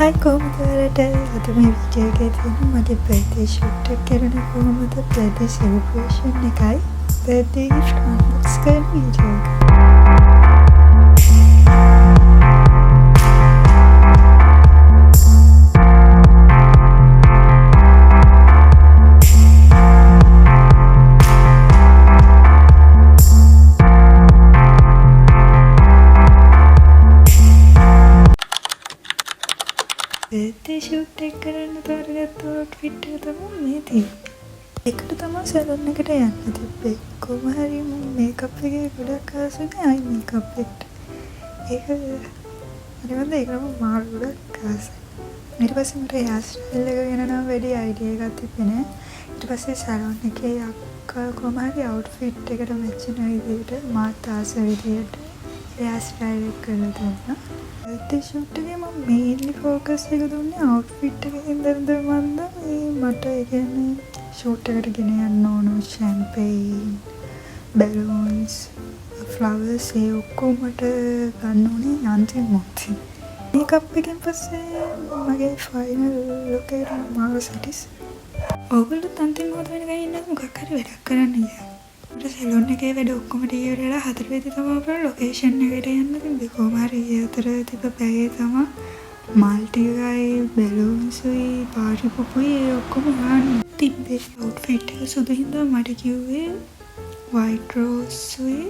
Hi කොහොමද අද මේ වීඩියෝ එකේ තියෙන මගේ බර්ත්ඩේ ෂූට් එක කරන කොහොමද බර්ත්ඩේ සෙලිබ්‍රේෂන් එකයි බර්ත්ඩේ gift unbox කරන වීඩියෝ එක. බර්ත්ඩේ ෂූට් එක කරන්න තෝරගත්ත outfit එක තමයි මේ තියෙන්නේ. ඒකට තමයි සැලොන් එකට යන්න තිබ්බේ. කොහොම හරි මම මේකප් එකේ ගොඩක් ආසනේ අයි මේකප් එකට. ඒක හරිවන්ද ඒකම මාරු ගොඩක් ආසයි. ඊට පස්සේ මට heir style එක ගැන නම් වැඩි idea එකක් තිබ්බේ නෑ. ඊට පස්සේ සැලොන් එකේ අක්කා කොහොම හරි outfit එකට match වෙන විදිහට මාත් ආස විදිහට heir style එක කරලා දුන්නා. බර්ත්ඩේ ෂූට් එකේ මම මේන්ලි ફોකස් එක දුන්නේ outfit එකේ ඉඳන්ද මන්ද මේ මට ඒ කියන්නේ ෂූට් එකට ගෙන යන්න ඕන champagne balloons flowers ඒ ඔක්කොම මට ගන්න ඕනේ අන්තිම මොහොතේ. මේකප් එකෙන් පස්සේ මගේ ෆයිනල් ලුක් එක මාව සැටිස්. ඔයගොල්ලෝ අන්තිම මොහොත වෙනකන් ඉන්න මොකක් හරි වැඩක් කරන්න ගියා. සැලොන් එකේ වැඩ ඔක්කොම ටික ඉවරලා 4 වෙනි තමයි අපේ ලොකේෂන් එකට යන්න තිබ්බේ. කොහොම හරි අතර තිබ්බ පැයේ තමයි මල් ටිකයි බැලුන්ස්යි පාටි පොපුයි ඔක්කොම ගන්න තිබ්බේ. outfit එක සුදු හින්දා මට කිව්වේ white rose උයි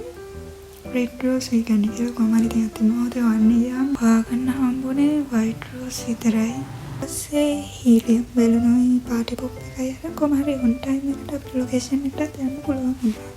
red rose උයි ගන්න කියලා. කොහොම හරි ඉතින් අතින් මොහොතේ වන්නේ යාම පාගන්න හම්බුනේ white rose විතරයි. පස්සේ හීලියම් බැලුනුයි පාටි පොප් එකයි අර කොහොම හරි on time එකට අපේ ලොකේෂන් එකට යන්න පුළුවන් වුණා.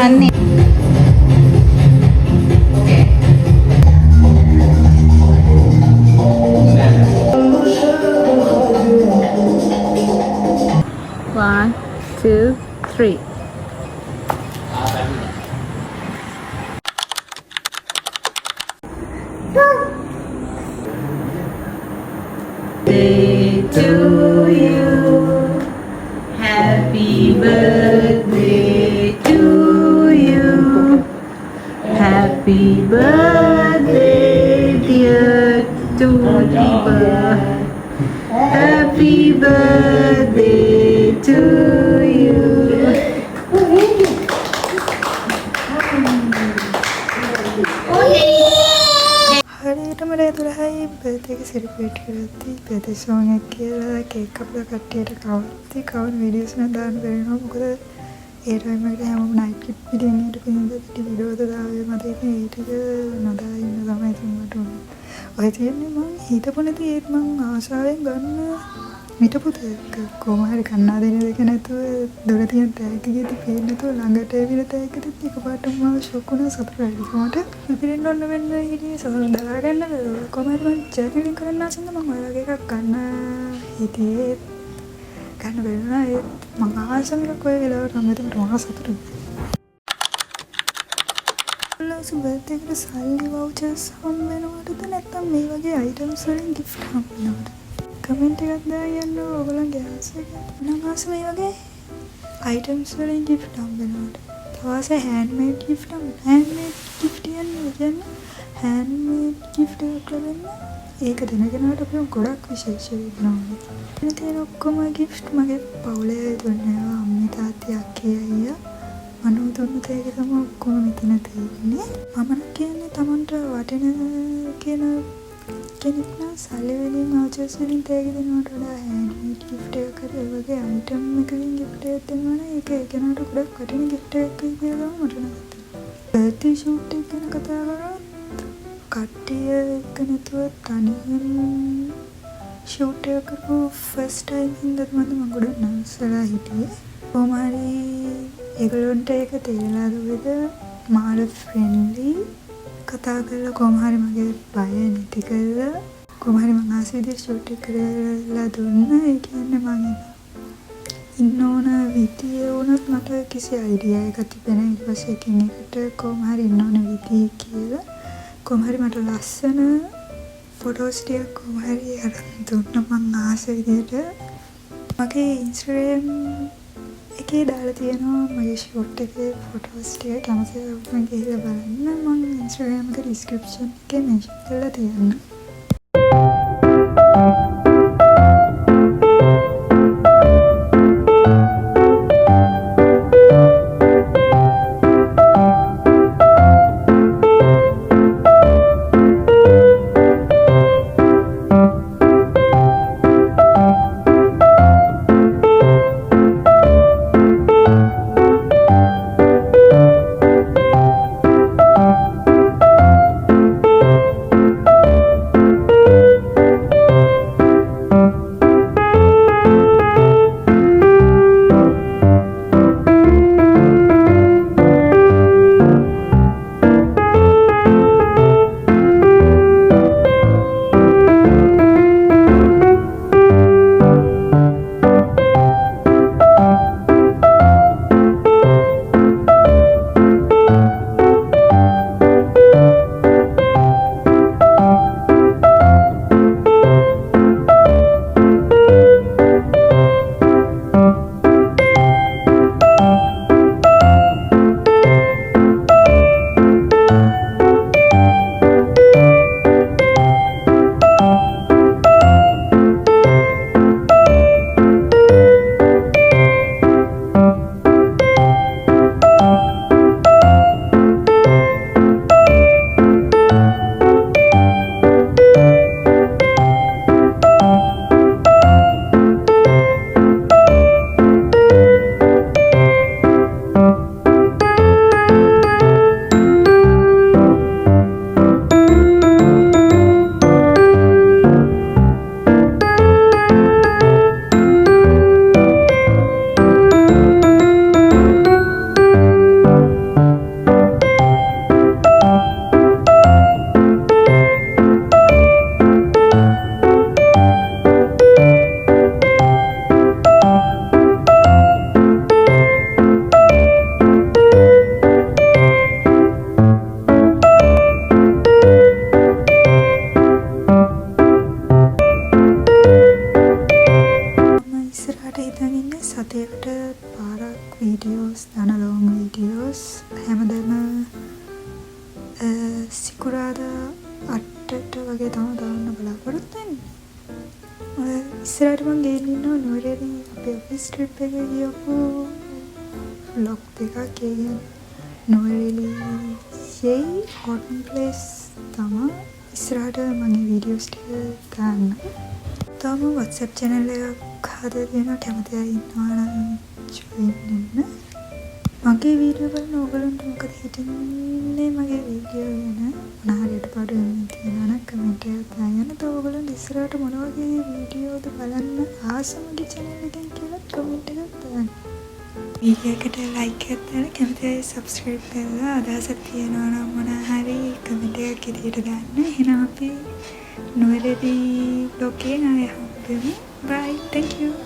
Aneh. One, two, three. Day to you. Happy birthday to you. Happy birthday dear Tulipa. Happy birthday to you. හරියටම රැඳුරයි බර්ත්ඩේ එක සෙලිබ්‍රේට් කරද්දී බර්ත්ඩේ සෝන් එක කියලා කේක් කපලා කට්ටියට කවද්දි කවන වීඩියෝස් නම් දාන්න බැරිනවා. මොකද ඒ ටයිම් එකට හැමෝම නයිට් කිට් පිටින් ඊට පිටින් වීඩියෝද දාවේ මට ඉතින් ඒ ටික නොදා ඉන්න තමයි ඉතින් මට උනේ. ඔය තියෙන්නේ මං හිතපු නැති ඒත් මං ආසාවෙන් ගන්න හිතපු තෑග්ග. කොහොම හරි කන්නාදීන දෙක නැතුව දොර තියෙන තෑග්ග ගියදී පේන්නේ නැතුව ළඟට ඇවිල්ලා තෑග්ග දෙත් එකපාරටම මාව ෂොක් වුණා සතුටුයි. මට පිටින් ඔන්න වෙන්න හිටියේ සතුට දරා ගන්න බැරුව. කොහොම හරි මං ජර්නලින් කරන්න ආසින්ද මං ඔය වගේ එකක් ගන්න හිටියේ ගන්න බැරුණා. ඒත් මං ආසම එක කොයි වෙලාවට මම හිතුවට මහා සතුටුයි. ලෝස් බර්ත්ඩේ එකට සල්ලි වවුචර්ස් හම් වෙනවටද නැත්නම් මේ වගේ අයිටම්ස් වලින් gift හම් වෙනවද? කමෙන්ට් එකක් දාන්න ඕගොල්ලන්ගේ ආස එක. මම ආස මේ වගේ අයිටම්ස් වලින් gift හම් වෙනවද? තවස handmade gift හම් handmade gift කියන්නේ handmade gift එකක් ලැබෙන්න ඒක දෙනගෙනාට අපි ගොඩක් විශේෂ වෙනවා. ඉතින් ඔක්කොම gift මගේ පවුලේ දුන්නා. අම්මේ තාත්තේ අක්කේ අයියා මනෝ දුන්න තේක තමයි ඔක්කොම මෙතන තියෙන්නේ. මම කියන්නේ Tamanට වටින කියන කෙනෙක් නම් සල්ලි වලින් වවුචර්ස් වලින් තේක දෙනවට වඩා handmade gift එකක් හරි ඒ වගේ item එකකින් gift එකක් දෙනවා නම් ඒක ඒකනට ගොඩක් වටින gift එකක් කියලා මට නේද. බර්ත්ඩේ ෂූට් එක ගැන කතා කරා කට්ටිය එක්ක නැතුව තනියෙන් ෂූට් එක කරපු ෆස්ට් ටයිම් හින්දාත් මම ගොඩක් නර්වස් වෙලා හිටියේ. කොහොම හරි ඒගොල්ලන්ට ඒක තේරෙලා දුවද මාර ෆ්‍රෙන්ඩ්ලි කතා කරලා කොහොම හරි මගේ බය නැති කරලා කොහොම හරි මම ආස විදිහට ෂූට් එක කරලා දුන්නා. ඒ කියන්නේ මම ඉන්න ඕන විදිය වුණත් මට කිසි අයිඩියා එකක් තිබෙන්නේ නැහැ. ඊට පස්සේ එකින් එකට කොහොම හරි ඉන්න ඕන විදිය කියලා කොහොම හරි මට ලස්සන ෆොටෝස් ටිකක් කොහොම හරි අරන් දුන්නා මම ආස විදිහට. මගේ ඉන්ස්ටාග්‍රෑම් එකේ දාලා තියෙනවා මගේ ෂූට් එකේ ෆොටෝස් ටික. කැමති වුණොත් ගිහලා බලන්න. මම ඉන්ස්ටාග්‍රෑම් එකේ ඩිස්ක්‍රිප්ෂන් එකේ මෙන්ෂන් කරලා තියෙනවා. සතියකට පාරක් වීඩියෝස් දාන ලොං වීඩියෝස් හැමදාම සිකුරාදා 8ට වගේ තමයි දාන්න බලාපොරොත්තු වෙන්නේ. ඉස්සරහට මම ගෙන්න ඉන්නවා නුවරඑළිය අපේ ඔෆිස් ට්‍රිප් එකේ ගියපු vlog දෙකක්. ඒ කියන්නේ නුවරඑළියේ හොට් ප්ලේස් තමයි ඉස්සරහට මම වීඩියෝස් ටික ගන්න. තම WhatsApp channel එකක් හදලා දෙනවා. කැමති අය ඉන්නවා නම් join වෙන්න. මගේ වීඩියෝ බලන ඕගොල්ලන්ට මොකද හිතෙන්නේ මගේ වීඩියෝ ගැන? මොන හරියට පාඩුවෙන් තියෙනවා නම් කමෙන්ට් එකක් දාන්න. ඕගොල්ලන් ඉස්සරහට මොන වගේ වීඩියෝද බලන්න ආස මගේ channel එකෙන් කියලා කමෙන්ට් එකක් දාන්න. වීඩියෝ එකට like එකක් දාන්න. කැමති අය subscribe කරලා අදහසක් තියෙනවා නම් මොන හරි කමෙන්ට් එකක් ඉදිරියට දාන්න. එහෙනම් අපි නුවරඑළිය vlog එකෙන් ආයෙ හම්බෙමු. Bye. Thank you.